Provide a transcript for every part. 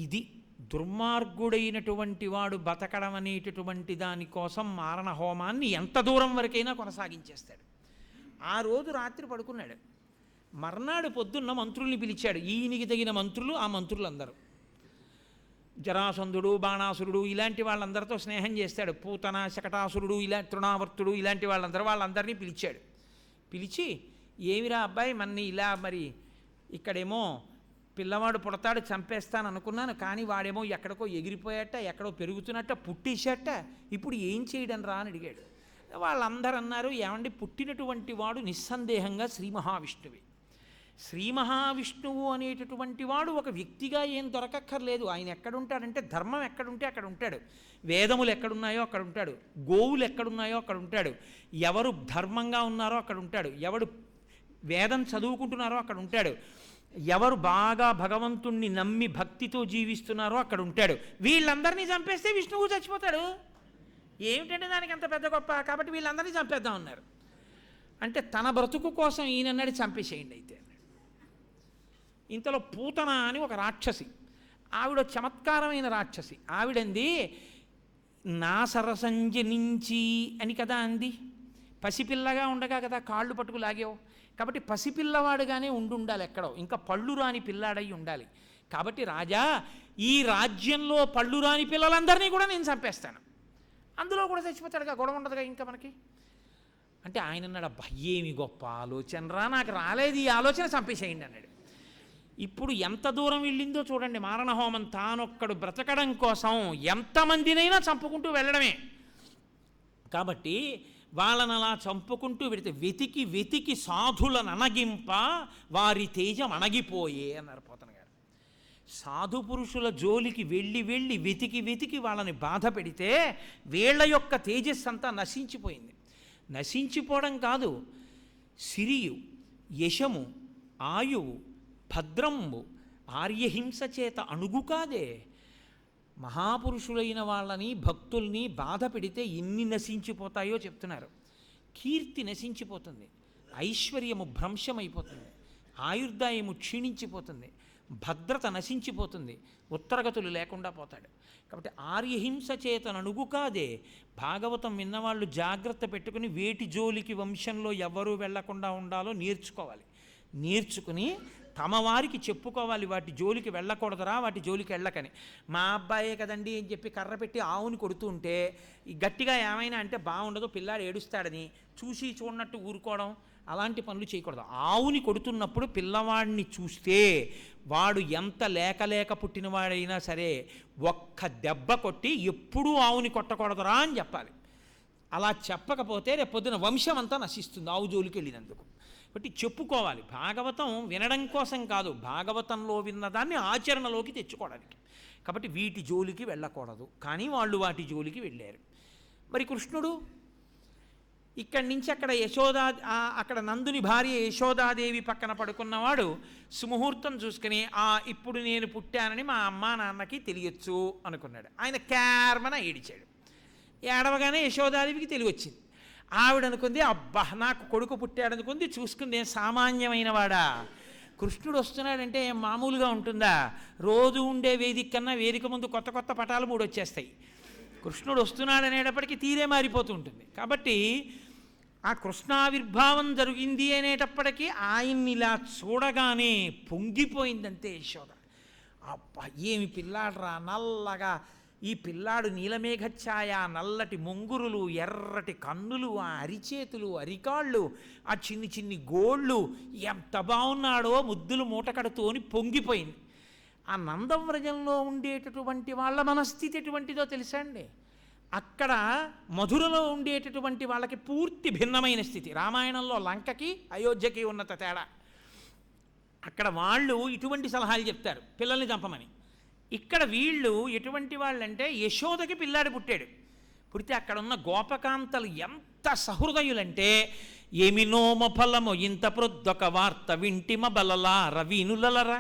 ఇది దుర్మార్గుడైనటువంటి వాడు బతకడం అనేటటువంటి దానికోసం మారణ హోమాన్ని ఎంత దూరం వరకైనా కొనసాగించేస్తాడు. ఆ రోజు రాత్రి పడుకున్నాడు. మర్నాడు పొద్దున్న మంత్రుల్ని పిలిచాడు. ఈయనకి తగిన మంత్రులు ఆ మంత్రులందరూ, జరాసంధుడు, బాణాసురుడు ఇలాంటి వాళ్ళందరితో స్నేహం చేస్తాడు. పూతన, శకటాసురుడు, ఇలా తృణావర్తుడు ఇలాంటి వాళ్ళందరినీ పిలిచాడు. పిలిచి, ఏమిరా అబ్బాయి మన్ని ఇలా మరి ఇక్కడేమో పిల్లవాడు పుడతాడు చంపేస్తాను అనుకున్నాను, కానీ వాడేమో ఎక్కడికో ఎగిరిపోయాట, ఎక్కడో పెరుగుతున్నట్ట, పుట్టేశాట, ఇప్పుడు ఏం చేయడం రా అని అడిగాడు. వాళ్ళందరూ అన్నారు, ఏమండి పుట్టినటువంటి వాడు నిస్సందేహంగా శ్రీ మహావిష్ణువే. శ్రీ మహావిష్ణువు అనేటటువంటి వాడు ఒక వ్యక్తిగా ఏం దొరకక్కర్లేదు. ఆయన ఎక్కడుంటాడంటే ధర్మం ఎక్కడుంటే అక్కడ ఉంటాడు, వేదములు ఎక్కడున్నాయో అక్కడ ఉంటాడు, గోవులు ఎక్కడున్నాయో అక్కడ ఉంటాడు, ఎవరు ధర్మంగా ఉన్నారో అక్కడ ఉంటాడు, ఎవడు వేదం చదువుకుంటున్నారో అక్కడ ఉంటాడు, ఎవరు బాగా భగవంతుణ్ణి నమ్మి భక్తితో జీవిస్తున్నారో అక్కడ ఉంటాడు. వీళ్ళందరినీ చంపేస్తే విష్ణువు చచ్చిపోతాడు. ఏమిటంటే దానికి అంత పెద్ద గొప్ప, కాబట్టి వీళ్ళందరినీ చంపేద్దాం అన్నారు. అంటే తన బ్రతుకు కోసం ఈయనన్నాడు, చంపేసేయండి అయితే అన్నాడు. ఇంతలో పూతన అని ఒక రాక్షసి, ఆవిడ చమత్కారమైన రాక్షసి. ఆవిడంది, నా సరసంజనించి అని కదా అంది. పసిపిల్లగా ఉండగా కదా కాళ్ళు పట్టుకు లాగావు, కాబట్టి పసిపిల్లవాడుగానే ఉండాలి ఎక్కడో, ఇంకా పళ్ళు రాని పిల్లాడై ఉండాలి. కాబట్టి రాజా, ఈ రాజ్యంలో పళ్ళు రాని పిల్లలందరినీ కూడా నేను చంపేస్తాను, అందులో కూడా చచ్చిపోతాడుగా, గొడవ ఉండదుగా ఇంకా మనకి. అంటే ఆయన అన్నాడు, అబ్బా ఏమి గొప్ప ఆలోచన రా, నాకు రాలేదు ఈ ఆలోచన, చంపేసేయండి అన్నాడు. ఇప్పుడు ఎంత దూరం వెళ్ళిందో చూడండి మారణహోమం. తానొక్కడు బ్రతకడం కోసం ఎంతమందినైనా చంపుకుంటూ వెళ్ళడమే. కాబట్టి వాళ్ళని అలా చంపుకుంటూ వెడితే వెతికి వెతికి సాధులను అనగింప వారి తేజం అణగిపోయే అన్నారు పోతన గారు. సాధు పురుషుల జోలికి వెళ్ళి వెళ్ళి వెతికి వెతికి వాళ్ళని బాధ పెడితే వీళ్ళ యొక్క తేజస్సు అంతా నశించిపోయింది. నశించిపోవడం కాదు, సిరియు, యశము, ఆయువు, భద్రంబు ఆర్యహింస చేత అణుగు కాదే. మహాపురుషులైన వాళ్ళని భక్తుల్ని బాధ పెడితే ఎన్ని నశించిపోతాయో చెప్తున్నారు. కీర్తి నశించిపోతుంది, ఐశ్వర్యము భ్రంశమైపోతుంది, ఆయుర్దాయము క్షీణించిపోతుంది, భద్రత నశించిపోతుంది, ఉత్తరగతులు లేకుండా పోతాడు. కాబట్టి ఆర్యహింస చేతననుగు కాదే. భాగవతం విన్నవాళ్ళు జాగ్రత్త పెట్టుకుని వేటి జోలికి వంశంలో ఎవరూ వెళ్లకుండా ఉండాలో నేర్చుకోవాలి. నేర్చుకుని తమ వారికి చెప్పుకోవాలి, వాటి జోలికి వెళ్ళకూడదురా, వాటి జోలికి వెళ్ళకని. మా అబ్బాయే కదండి అని చెప్పి కర్ర పెట్టి ఆవుని కొడుతూ ఉంటే గట్టిగా ఏమైనా అంటే బాగుండదు, పిల్లాడు ఏడుస్తాడని చూసి చూడనట్టు ఊరుకోవడం, అలాంటి పనులు చేయకూడదు. ఆవుని కొడుతున్నప్పుడు పిల్లవాడిని చూస్తే వాడు ఎంత లేక పుట్టినవాడైనా సరే ఒక్క దెబ్బ కొట్టి ఎప్పుడూ ఆవుని కొట్టకూడదురా అని చెప్పాలి. అలా చెప్పకపోతే రేపు పొద్దున వంశం అంతా నశిస్తుంది ఆవు జోలికి వెళ్ళినందుకు. కాబట్టి చెప్పుకోవాలి. భాగవతం వినడం కోసం కాదు, భాగవతంలో విన్నదాన్ని ఆచరణలోకి తెచ్చుకోవడానికి. కాబట్టి వీటి జోలికి వెళ్ళకూడదు, కానీ వాళ్ళు వాటి జోలికి వెళ్ళారు. మరి కృష్ణుడు ఇక్కడి నుంచి అక్కడ అక్కడ నందుని భార్య యశోదాదేవి పక్కన పడుకున్నవాడు సుముహూర్తం చూసుకుని ఇప్పుడు నేను పుట్టానని మా అమ్మా నాన్నకి తెలియచ్చు అనుకున్నాడు. ఆయన క్యార్మన ఏడిచాడు. ఏడవగానే యశోదాదేవికి తెలివచ్చింది. ఆవిడ అనుకుంది, అబ్బా నాకు కొడుకు పుట్టాడు అనుకుంది. చూసుకుంది, ఏం సామాన్యమైన వాడా, కృష్ణుడు వస్తున్నాడంటే ఏం మామూలుగా ఉంటుందా? రోజు ఉండే వేదిక కన్నా వేదిక ముందు కొత్త కొత్త పటాలు 3 వచ్చేస్తాయి. కృష్ణుడు వస్తున్నాడు అనేటప్పటికీ తీరే మారిపోతూ ఉంటుంది. కాబట్టి ఆ కృష్ణావిర్భావం జరిగింది అనేటప్పటికీ ఆయన్ని ఇలా చూడగానే పొంగిపోయిందంతే యశోద. అబ్బా ఏమి పిల్లాడరా, నల్లగా ఈ పిల్లాడు నీలమేఘఛాయ, నల్లటి ముంగురులు, ఎర్రటి కన్నులు, ఆ అరిచేతులు, అరికాళ్ళు, ఆ చిన్ని చిన్ని గోళ్ళు, ఎంత బాగున్నాడో, ముద్దులు మూట కడుతూ అని పొంగిపోయింది. ఆ నందవ్రజంలో ఉండేటటువంటి వాళ్ళ మనస్థితి ఎటువంటిదో తెలుసా అండి? అక్కడ మధురలో ఉండేటటువంటి వాళ్ళకి పూర్తి భిన్నమైన స్థితి. రామాయణంలో లంకకి అయోధ్యకి ఉన్నత తేడా. అక్కడ వాళ్ళు ఇటువంటి సలహాలు చెప్తారు పిల్లల్ని చంపమని. ఇక్కడ వీళ్ళు ఎటువంటి వాళ్ళంటే యశోదకి పిల్లాడు పుట్టాడు. పుడితే అక్కడ ఉన్న గోపకాంతలు ఎంత సహృదయులంటే, ఏమినోమ ఫలము ఇంత ప్రొద్దొక వార్త వింటిమ బలలా రవీనులలరా,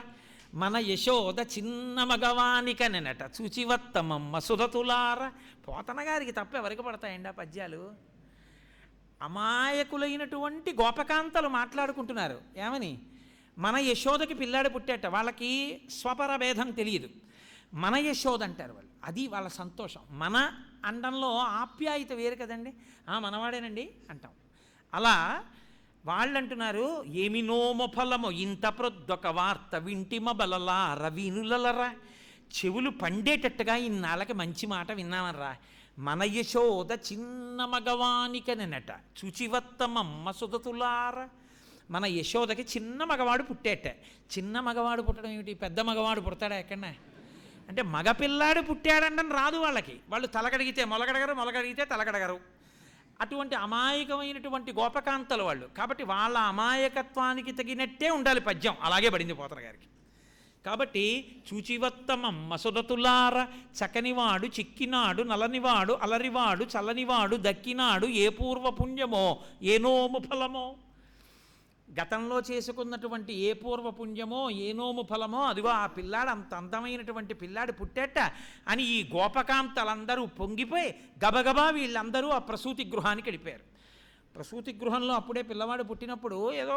మన యశోద చిన్న మగవానికనెనట చూచివత్తమమ్మ సుధతులార. పోతన గారికి తప్ప ఎవరికి పడతాయండి ఆ పద్యాలు? అమాయకులైనటువంటి గోపకాంతలు మాట్లాడుకుంటున్నారు. ఏమని? మన యశోదకి పిల్లాడు పుట్టాట. వాళ్ళకి స్వపర భేదం తెలియదు. మన యశోద అంటారు వాళ్ళు. అది వాళ్ళ సంతోషం. మన అండంలో ఆప్యాయత వేరు కదండి. మనవాడేనండి అంటాం. అలా వాళ్ళు అంటున్నారు, ఏమి నోమ ఫలమో ఇంత ప్రొద్దొక వార్త వింటిమ బలలా రవీనులరా, చెవులు పండేటట్టుగా ఇన్నాళ్ళకి మంచి మాట విన్నామర్రా. మన యశోద చిన్న మగవానికనట చుచివత్తమమ్మ సుధతులార. మన యశోదకి చిన్న మగవాడు పుట్టేట. చిన్న మగవాడు పుట్టడం ఏమిటి? పెద్ద మగవాడు పుడతాడా ఎక్కడన్నా? అంటే మగపిల్లాడు పుట్టాడంటని రాదు వాళ్ళకి. వాళ్ళు తలకడిగితే మొలకడగరు, మొలకడిగితే తలకడగరు. అటువంటి అమాయకమైనటువంటి గోపకాంతలు వాళ్ళు. కాబట్టి వాళ్ళ అమాయకత్వానికి తగినట్టే ఉండాలి పద్యం. అలాగే పడింది పోతన గారికి. కాబట్టి చూచివత్తమం మసుదతులార, చకనివాడు చిక్కినాడు నలనివాడు అలరివాడు చల్లనివాడు దక్కినాడు ఏ పూర్వపుణ్యమో ఏ నోము ఫలమో. గతంలో చేసుకున్నటువంటి ఏ పూర్వపుణ్యమో ఏ నోము ఫలమో, అదిగో ఆ పిల్లాడు అంత అందమైనటువంటి పిల్లాడు పుట్టేట అని ఈ గోపకాంతలందరూ పొంగిపోయి గబగబా వీళ్ళందరూ ఆ ప్రసూతి గృహానికి వెళ్ళిపోయారు. ప్రసూతి గృహంలో అప్పుడే పిల్లవాడు పుట్టినప్పుడు ఏదో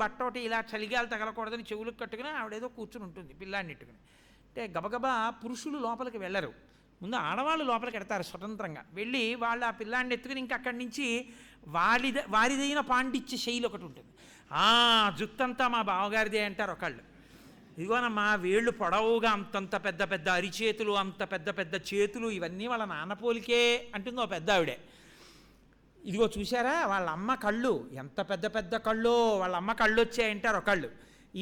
బట్ట ఒకటి ఇలా చలిగాలు తగలకూడదని చెవులకు కట్టుకుని ఆవిడేదో కూర్చుని ఉంటుంది పిల్లాడిని ఎట్టుకుని. అంటే గబగబా పురుషులు లోపలికి వెళ్ళరు, ముందు ఆడవాళ్ళు లోపలికి వెడతారు స్వతంత్రంగా. వెళ్ళి వాళ్ళు ఆ పిల్లాడిని ఎత్తుకుని ఇంకా అక్కడి నుంచి వారిదైన పాండిత్య శైలి ఒకటి ఉంటుంది. జుత్తంతా మా బావగారిదే అంటారు ఒకళ్ళు. ఇదిగోనమ్మా వేళ్ళు పొడవుగా అంతంత పెద్ద పెద్ద అరిచేతులు, అంత పెద్ద పెద్ద చేతులు, ఇవన్నీ వాళ్ళ నాన్న పోలికే అంటుందో పెద్ద ఆవిడే. ఇదిగో చూసారా వాళ్ళ అమ్మ కళ్ళు ఎంత పెద్ద పెద్ద కళ్ళు, వాళ్ళ అమ్మ కళ్ళు వచ్చాయంటారు ఒకళ్ళు.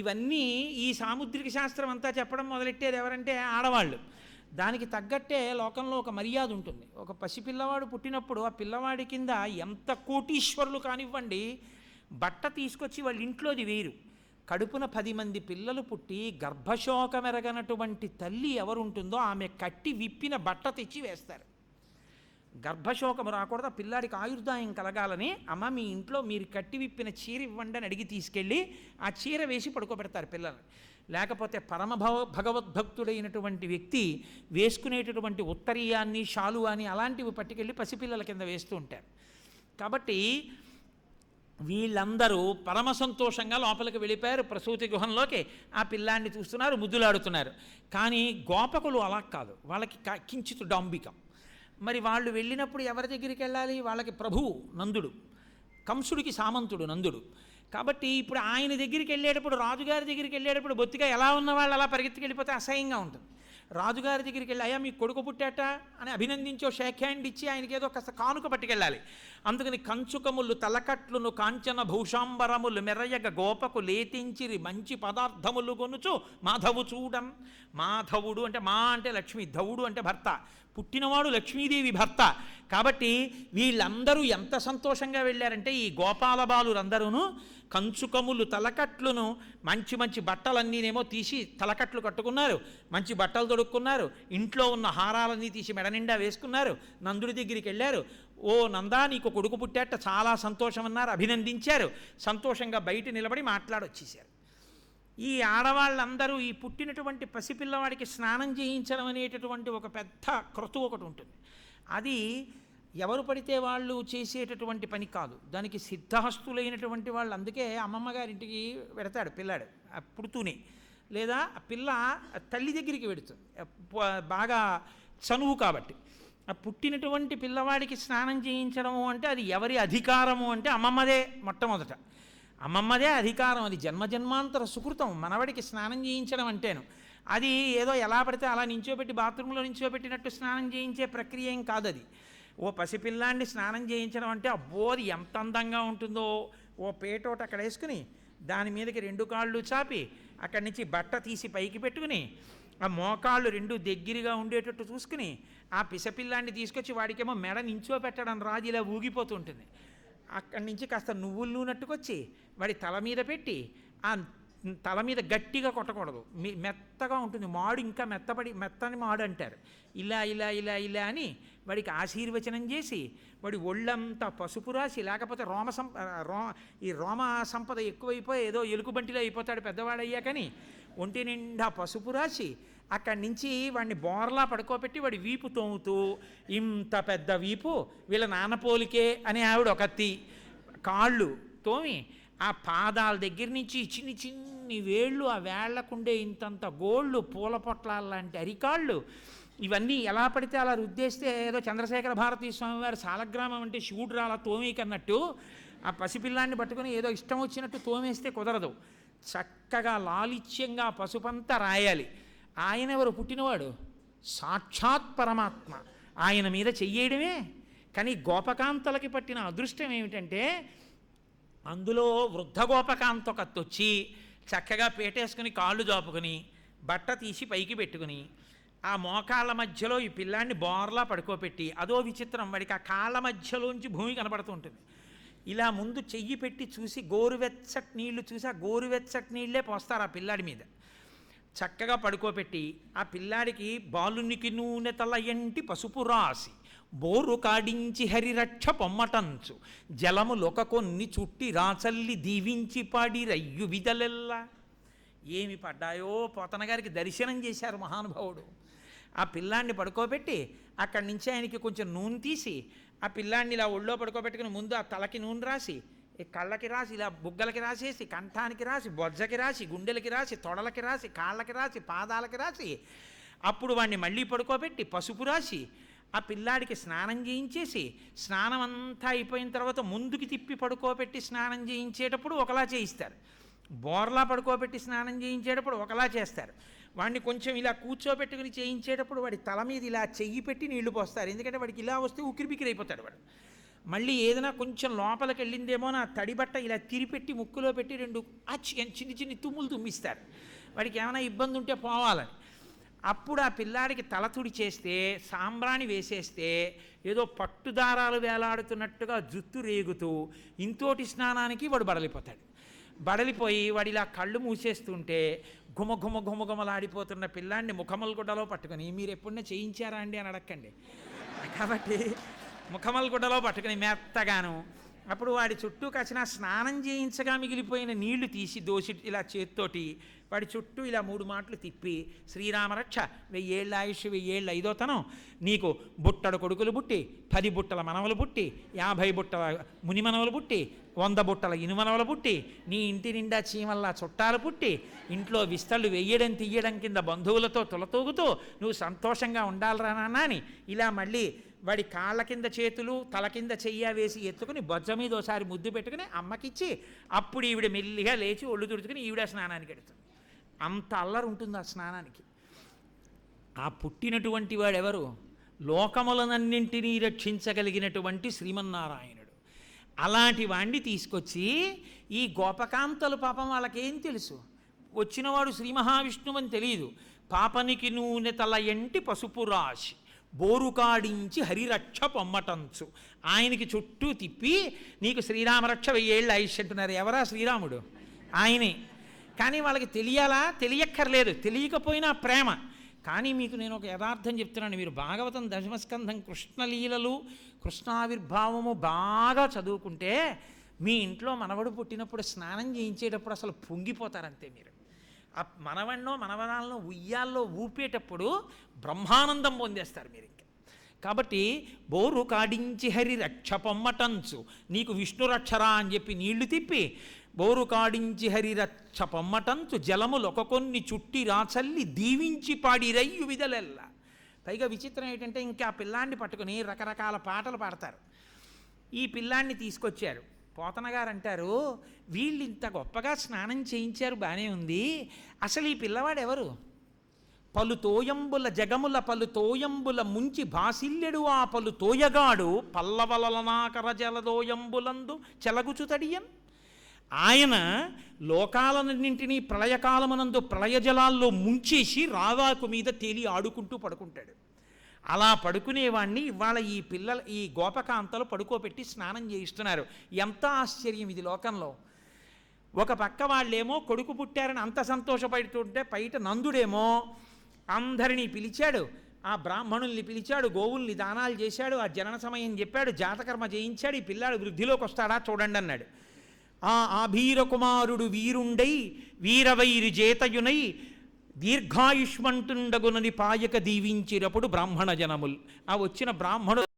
ఇవన్నీ ఈ సాముద్రిక శాస్త్రం అంతా చెప్పడం మొదలెట్టేది ఎవరంటే ఆడవాళ్ళు. దానికి తగ్గట్టే లోకంలో ఒక మర్యాద ఉంటుంది. ఒక పసిపిల్లవాడు పుట్టినప్పుడు ఆ పిల్లవాడి కింద ఎంత కోటీశ్వరులు కానివ్వండి, బట్ట తీసుకొచ్చి వాళ్ళ ఇంట్లోది వేరు. కడుపున 10 మంది పిల్లలు పుట్టి గర్భశోకమెరగనటువంటి తల్లి ఎవరుంటుందో ఆమె కట్టి విప్పిన బట్ట తెచ్చి వేస్తారు. గర్భశోకము రాకూడదు, ఆ పిల్లాడికి ఆయుర్దాయం కలగాలని, అమ్మ మీ ఇంట్లో మీరు కట్టి విప్పిన చీర ఇవ్వండి అని అడిగి తీసుకెళ్ళి ఆ చీర వేసి పడుకోబెడతారు పిల్లల్ని. లేకపోతే భగవద్భక్తుడైనటువంటి వ్యక్తి వేసుకునేటటువంటి ఉత్తరీయాన్ని షాలువాని అలాంటివి పట్టుకెళ్ళి పసిపిల్లల కింద వేస్తూ ఉంటారు. కాబట్టి వీళ్ళందరూ పరమ సంతోషంగా లోపలికి వెళ్ళిపోయారు ప్రసూతి గృహంలోకి. ఆ పిల్లాన్ని చూస్తున్నారు, ముద్దులాడుతున్నారు. కానీ గోపకులు అలా కాదు, వాళ్ళకి కించిత్ డాంబికం. మరి వాళ్ళు వెళ్ళినప్పుడు ఎవరి దగ్గరికి వెళ్ళాలి? వాళ్ళకి ప్రభువు నందుడు, కంసుడికి సామంతుడు నందుడు. కాబట్టి ఇప్పుడు ఆయన దగ్గరికి వెళ్ళేటప్పుడు, రాజుగారి దగ్గరికి వెళ్ళేటప్పుడు బొత్తిగా ఎలా ఉన్న వాళ్ళు అలా పరిగెత్తుకెళ్ళిపోతే అసహ్యంగా ఉంటుంది. రాజుగారి దగ్గరికి వెళ్ళి అయ్యా మీ కొడుకు పుట్టాట అని అభినందించో షేక్ హ్యాండ్ ఇచ్చి ఆయనకి ఏదో కాస్త కానుక పట్టుకెళ్ళాలి. అందుకని కంచుకములు తలకట్లును కాంచన భూషాంబరములు మెరయగ గోపకు లేతించిరి మంచి పదార్థములు కొనుచు మాధవు చూడం. మాధవుడు అంటే మా అంటే లక్ష్మి, ధవుడు అంటే భర్త, పుట్టినవాడు లక్ష్మీదేవి భర్త. కాబట్టి వీళ్ళందరూ ఎంత సంతోషంగా వెళ్ళారంటే ఈ గోపాల బాలురందరూను కంచుకములు తలకట్లును మంచి మంచి బట్టలన్నీనేమో తీసి తలకట్లు కట్టుకున్నారు, మంచి బట్టలు తొడుక్కున్నారు, ఇంట్లో ఉన్న హారాలన్నీ తీసి మెడ నిండా వేసుకున్నారు, నందుడి దగ్గరికి వెళ్ళారు. ఓ నందా నీకు కొడుకు పుట్టాట చాలా సంతోషం అన్నారు, అభినందించారు. సంతోషంగా బయట నిలబడి మాట్లాడొచ్చేశారు. ఈ ఆడవాళ్ళందరూ ఈ పుట్టినటువంటి పసిపిల్లవాడికి స్నానం చేయించడం అనేటటువంటి ఒక పెద్ద క్రతువు ఒకటి ఉంటుంది. అది ఎవరు పడితే వాళ్ళు చేసేటటువంటి పని కాదు, దానికి సిద్ధహస్తులైనటువంటి వాళ్ళు. అందుకే అమ్మమ్మ గారింటికి వెడతాడు పిల్లాడు పుడుతూనే, లేదా పిల్ల తల్లి దగ్గరికి వెడుతుంది బాగా చనువు కాబట్టి. ఆ పుట్టినటువంటి పిల్లవాడికి స్నానం చేయించడము అంటే అది ఎవరి అధికారము అంటే అమ్మమ్మదే. మొట్టమొదట అమ్మమ్మదే అధికారం, అది జన్మజన్మాంతర సుకృతం మనవడికి స్నానం చేయించడం అంటేను. అది ఏదో ఎలా పడితే అలా నించోబెట్టి బాత్రూంలో నించోబెట్టినట్టు స్నానం చేయించే ప్రక్రియ ఏం కాదు అది. ఓ పసిపిల్లాన్ని స్నానం చేయించడం అంటే అబ్బో అది ఎంత అందంగా ఉంటుందో. ఓ పేటోట అక్కడ వేసుకుని దాని మీదకి 2 కాళ్ళు చాపి అక్కడి నుంచి బట్ట తీసి పైకి పెట్టుకుని ఆ మోకాళ్ళు 2 దగ్గరగా ఉండేటట్టు చూసుకుని ఆ పిసపిల్లాన్ని తీసుకొచ్చి వాడికేమో మెడ నించోపెట్టడం రాజు ఇలా ఊగిపోతుంటుంది. అక్కడి నుంచి కాస్త నువ్వులు నూనెట్టుకొచ్చి వాడి తల మీద పెట్టి ఆ తల మీద గట్టిగా కొట్టకూడదు, మెత్తగా ఉంటుంది మాడు, ఇంకా మెత్తని మాడు అంటారు. ఇలా ఇలా ఇలా ఇలా అని వాడికి ఆశీర్వచనం చేసి వాడి ఒళ్ళంతా పసుపు రాసి, లేకపోతే ఈ రోమ సంపద ఎక్కువైపోయి ఏదో ఎలుకబంటిలో అయిపోతాడు పెద్దవాడయ్యాకని ఒంటి నిండా పసుపు రాసి అక్కడి నుంచి వాడిని బోర్లా పడుకోబెట్టి వాడి వీపు తోముతూ, ఇంత పెద్ద వీపు వీళ్ళ నాన్నపోలికే అని ఆవిడ ఒకత్తి కాళ్ళు తోమి ఆ పాదాల దగ్గర నుంచి చిన్ని చిన్న సన్నని వేళ్ళు, ఆ వేళ్లకుండే ఇంతంత గోళ్ళు, పూల పొట్లాల లాంటి అరికాళ్ళు, ఇవన్నీ ఎలా పడితే అలా రుద్దేస్తే ఏదో చంద్రశేఖర భారతీ స్వామి వారి సాలగ్రామం అంటే శివుడు రాలా తోమేకన్నట్టు ఆ పసిపిల్లాన్ని పట్టుకుని ఏదో ఇష్టం వచ్చినట్టు తోమేస్తే కుదరదు. చక్కగా లాలిత్యంగా పసుపంతా రాయాలి. ఆయన ఎవరు? పుట్టినవాడు సాక్షాత్ పరమాత్మ. ఆయన మీద చెయ్యడమే. కానీ గోపకాంతలకి పట్టిన అదృష్టం ఏమిటంటే అందులో వృద్ధ గోపకాంత ఒకత్తొచ్చి చక్కగా పేటేసుకుని కాళ్ళు జాపుకొని బట్ట తీసి పైకి పెట్టుకుని ఆ మోకాళ్ళ మధ్యలో ఈ పిల్లాన్ని బోర్లా పడుకోబెట్టి, అదో విచిత్రం, వాడికి ఆ కాళ్ళ మధ్యలోంచి భూమి కనపడుతూ ఉంటుంది. ఇలా ముందు చెయ్యి పెట్టి చూసి గోరువెచ్చటి నీళ్లు చూసి ఆ గోరువెచ్చటి నీళ్ళే పోస్తారు ఆ పిల్లాడి మీద. చక్కగా పడుకోబెట్టి ఆ పిల్లాడికి బాలునికి నూనె తలయంటి పసుపు రాసి బోరు కాడించి హరిరక్ష పొమ్మటంచు జలము లొక కొన్ని చుట్టి రాచల్లి దీవించి పాడి రయ్యు విదలెల్లా. ఏమి పడ్డాయో! పోతన గారికి దర్శనం చేశారు మహానుభావుడు. ఆ పిల్లాన్ని పడుకోబెట్టి అక్కడి నుంచి ఆయనకి కొంచెం నూనె తీసి ఆ పిల్లాన్ని ఇలా ఒళ్ళో పడుకోబెట్టుకుని ముందు ఆ తలకి నూనె రాసి, ఈ కళ్ళకి రాసి, ఇలా బుగ్గలకి రాసేసి, కంఠానికి రాసి, బొజ్జకి రాసి, గుండెలకి రాసి, తొడలకి రాసి, కాళ్ళకి రాసి, పాదాలకి రాసి, అప్పుడు వాడిని మళ్ళీ పడుకోబెట్టి పసుపు రాసి ఆ పిల్లాడికి స్నానం చేయించేసి, స్నానం అంతా అయిపోయిన తర్వాత ముందుకి తిప్పి పడుకోబెట్టి స్నానం చేయించేటప్పుడు ఒకలా చేయిస్తారు, బోర్లా పడుకోబెట్టి స్నానం చేయించేటప్పుడు ఒకలా చేస్తారు. వాడిని కొంచెం ఇలా కూర్చోబెట్టుకుని చేయించేటప్పుడు వాడి తల మీద ఇలా చెయ్యి పెట్టి నీళ్లు పోస్తారు. ఎందుకంటే వాడికి ఇలా వస్తే ఉక్కిరిబిక్కిరి అయిపోతాడు వాడు. మళ్ళీ ఏదైనా కొంచెం లోపలికి వెళ్ళిందేమో నా తడి బట్ట ఇలా తిరిపెట్టి ముక్కులో పెట్టి రెండు చిన్ని చిన్ని తుమ్ములు తుమ్మిస్తారు, వాడికి ఏమైనా ఇబ్బంది ఉంటే పోవాలని. అప్పుడు ఆ పిల్లాడికి తల తుడి చేస్తే, సాంబ్రాణి వేసేస్తే ఏదో పట్టుదారాలు వేలాడుతున్నట్టుగా జుత్తు రేగుతూ ఇంతోటి స్నానానికి వాడు బడలిపోతాడు. బడలిపోయి వాడు ఇలా కళ్ళు మూసేస్తుంటే ఘుమఘుమలాడిపోతున్న పిల్లాన్ని ముఖమల్గుడ్డలో పట్టుకొని, మీరు ఎప్పుడైనా చేయించారా అండి అని అడక్కండి. కాబట్టి ముఖమల్గుడ్డలో పట్టుకుని మెత్తగాను అప్పుడు వాడి చుట్టూ కచిన స్నానం చేయించగా మిగిలిపోయిన నీళ్లు తీసి దోసి ఇలా చేత్తోటి వాడి చుట్టూ ఇలా 3 మాటలు తిప్పి, శ్రీరామరక్ష 1000 ఏళ్ళ ఆయుష్ 1000 ఏళ్ళ ఐదోతనం నీకు బుట్టడు కొడుకులు పుట్టి 10 బుట్టల మనవలు పుట్టి 50 బుట్టల ముని మనవలు పుట్టి 100 బుట్టల ఇనుమనవలు పుట్టి నీ ఇంటి నిండా చీమల్లా చుట్టాలు పుట్టి ఇంట్లో విస్తళ్ళు వెయ్యడం తీయడం కింద బంధువులతో తులతూగుతూ నువ్వు సంతోషంగా ఉండాలిరా నాన్న అని ఇలా మళ్ళీ వాడి కాళ్ళ కింద చేతులు తల కింద చెయ్య వేసి ఎత్తుకుని బొజ్జ మీద ఒకసారి ముద్దు పెట్టుకుని అమ్మకిచ్చి అప్పుడు ఈవిడ మెల్లిగా లేచి ఒళ్ళు తుడుచుకుని ఈవిడ స్నానానికి వెడుతుంది. అంత అల్లరి ఉంటుంది ఆ స్నానానికి. ఆ పుట్టినటువంటి వాడెవరు? లోకములనన్నింటినీ రక్షించగలిగినటువంటి శ్రీమన్నారాయణుడు. అలాంటి వాణ్ణి తీసుకొచ్చి ఈ గోపకాంతలు పాపం వాళ్ళకేం తెలుసు? వచ్చినవాడు శ్రీ మహావిష్ణువు అని తెలియదు. పాపనికి నూనె తల ఎంటి పసుపు రాశి బోరుకాడించి హరిరక్ష పొమ్మటంచు ఆయనకి చుట్టూ తిప్పి నీకు శ్రీరామరక్ష 1000 ఏళ్ళ ఆయుష్ అంటున్నారు. ఎవరా శ్రీరాముడు? ఆయనే. కానీ వాళ్ళకి తెలియాలా? తెలియక్కర్లేదు. తెలియకపోయినా ప్రేమ. కానీ మీకు నేను ఒక యథార్థం చెప్తున్నాను. మీరు భాగవతం దశమస్కంధం కృష్ణలీలలు కృష్ణావిర్భావము బాగా చదువుకుంటే మీ ఇంట్లో మనవడు పుట్టినప్పుడు స్నానం చేయించేటప్పుడు అసలు పొంగిపోతారంతే. మీరు ఆ మనవన్నో మనవరాలను ఉయ్యాల్లో ఊపేటప్పుడు బ్రహ్మానందం పొందేస్తారు మీరు ఇంకా. కాబట్టి బోరు కాడించి హరి రక్ష పొమ్మటంచు నీకు విష్ణు రక్షరా అని చెప్పి నీళ్లు తిప్పి బోరు కాడించి హరి రక్ష పొమ్మటంచు జలములొక కొన్ని చుట్టి రాచల్లి దీవించి పాడి రయ్యు విదలెల్లా. పైగా విచిత్రం ఏంటంటే ఇంకా ఆ పిల్లాన్ని పట్టుకుని రకరకాల పాటలు పాడతారు. ఈ పిల్లాన్ని తీసుకొచ్చారు. పోతన గారు అంటారు, వీళ్ళు ఇంత గొప్పగా స్నానం చేయించారు, బాగానే ఉంది, అసలు ఈ పిల్లవాడు ఎవరు? పలు తోయంబుల జగముల పలు తోయంబుల ముంచి భాసిల్లెడు ఆ పలు తోయగాడు పల్లవలనాకర జలదోయంబులందు చెలగుచు తడియం. ఆయన లోకాలన్నింటినీ ప్రళయకాలమునందు ప్రళయజలాల్లో ముంచేసి రావాకు మీద తేలి ఆడుకుంటూ పడుకుంటాడు. అలా పడుకునేవాణ్ణి ఇవాళ ఈ గోపకాంతలు పడుకోబెట్టి స్నానం చేయిస్తున్నారు. ఎంత ఆశ్చర్యం ఇది లోకంలో. ఒక పక్క వాళ్ళేమో కొడుకు పుట్టారని అంత సంతోషపడుతుంటే బయట నందుడేమో అందరినీ పిలిచాడు, ఆ బ్రాహ్మణుల్ని పిలిచాడు, గోవుల్ని దానాలు చేశాడు, ఆ జనన సమయం చెప్పాడు, జాతకర్మ చేయించాడు, ఈ పిల్లాడు వృద్ధిలోకి వస్తాడా చూడండి అన్నాడు. ఆ ఆభీర కుమారుడు వీరుండై వీరవైరి జేతయునై దీర్ఘాయుష్మంటుండగునని పాయక దీవించినప్పుడు బ్రాహ్మణ జనములు. ఆ వచ్చిన బ్రాహ్మణులు